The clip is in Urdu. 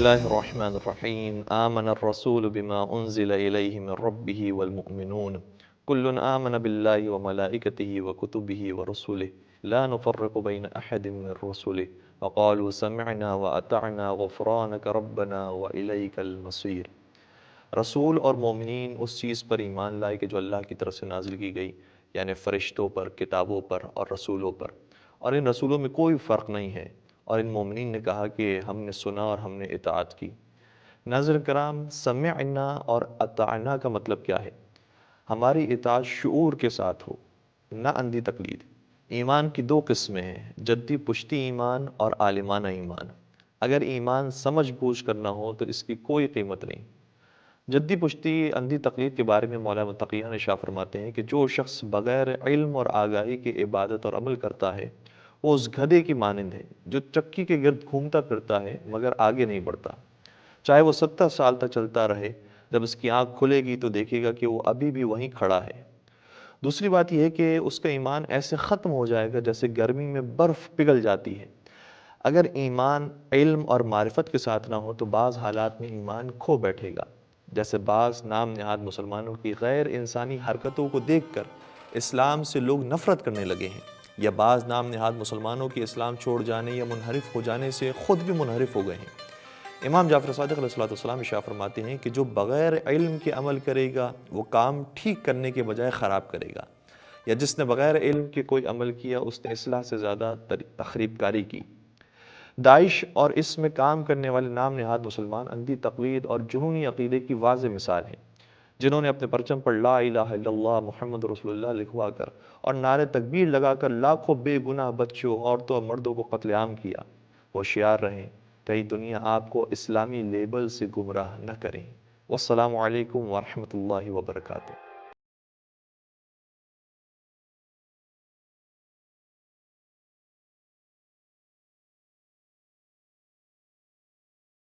الله الرحمن الرحيم آمن الرسول بما أنزل إليه من ربه والمؤمنون كل آمن بالله وملائكته وكتبه ورسله لا نفرق بين أحد من رسله وقالوا سمعنا وأطعنا غفرانك ربنا وإليك المصير۔ رسول اور مومنین اس چیز پر ایمان لائے کہ جو اللہ کی طرف سے نازل کی گئی، یعنی فرشتوں پر، کتابوں پر اور رسولوں پر، اور ان رسولوں میں کوئی فرق نہیں ہے۔ اور ان مومنین نے کہا کہ ہم نے سنا اور ہم نے اطاعت کی۔ ناظرین کرام، سمعنا اور اطعنا کا مطلب کیا ہے؟ ہماری اطاعت شعور کے ساتھ ہو، نہ اندھی تقلید۔ ایمان کی دو قسمیں ہیں، جدی پشتی ایمان اور عالمانہ ایمان۔ اگر ایمان سمجھ بوجھ کر نہ ہو تو اس کی کوئی قیمت نہیں۔ جدی پشتی اندھی تقلید کے بارے میں مولانا تقیہ نشاء فرماتے ہیں کہ جو شخص بغیر علم اور آگاہی کے عبادت اور عمل کرتا ہے وہ اس گدھے کی مانند ہے جو چکی کے گرد گھومتا پھرتا ہے مگر آگے نہیں بڑھتا، چاہے وہ 70 سال تک چلتا رہے۔ جب اس کی آنکھ کھلے گی تو دیکھے گا کہ وہ ابھی بھی وہیں کھڑا ہے۔ دوسری بات یہ ہے کہ اس کا ایمان ایسے ختم ہو جائے گا جیسے گرمی میں برف پگھل جاتی ہے۔ اگر ایمان علم اور معرفت کے ساتھ نہ ہو تو بعض حالات میں ایمان کھو بیٹھے گا، جیسے بعض نام نہاد مسلمانوں کی غیر انسانی حرکتوں کو دیکھ کر اسلام سے لوگ نفرت کرنے لگے ہیں، یا بعض نام نہاد مسلمانوں کے اسلام چھوڑ جانے یا منحرف ہو جانے سے خود بھی منحرف ہو گئے ہیں۔ امام جعفر صادق علیہ السلام ارشاد فرماتے ہیں کہ جو بغیر علم کے عمل کرے گا وہ کام ٹھیک کرنے کے بجائے خراب کرے گا، یا جس نے بغیر علم کے کوئی عمل کیا اس نے اصلاح سے زیادہ تخریب کاری کی۔ داعش اور اس میں کام کرنے والے نام نہاد مسلمان اندھی تقلید اور جنونی عقیدے کی واضح مثال ہیں، جنہوں نے اپنے پرچم پر لا الہ الا اللہ محمد رسول اللہ لکھوا کر اور نعرے تکبیر لگا کر لاکھوں بے گناہ بچوں، عورتوں اور مردوں کو قتل عام کیا۔ ہوشیار رہیں، کہیں دنیا آپ کو اسلامی لیبل سے گمراہ نہ کریں۔ والسلام علیکم ورحمۃ اللہ وبرکاتہ۔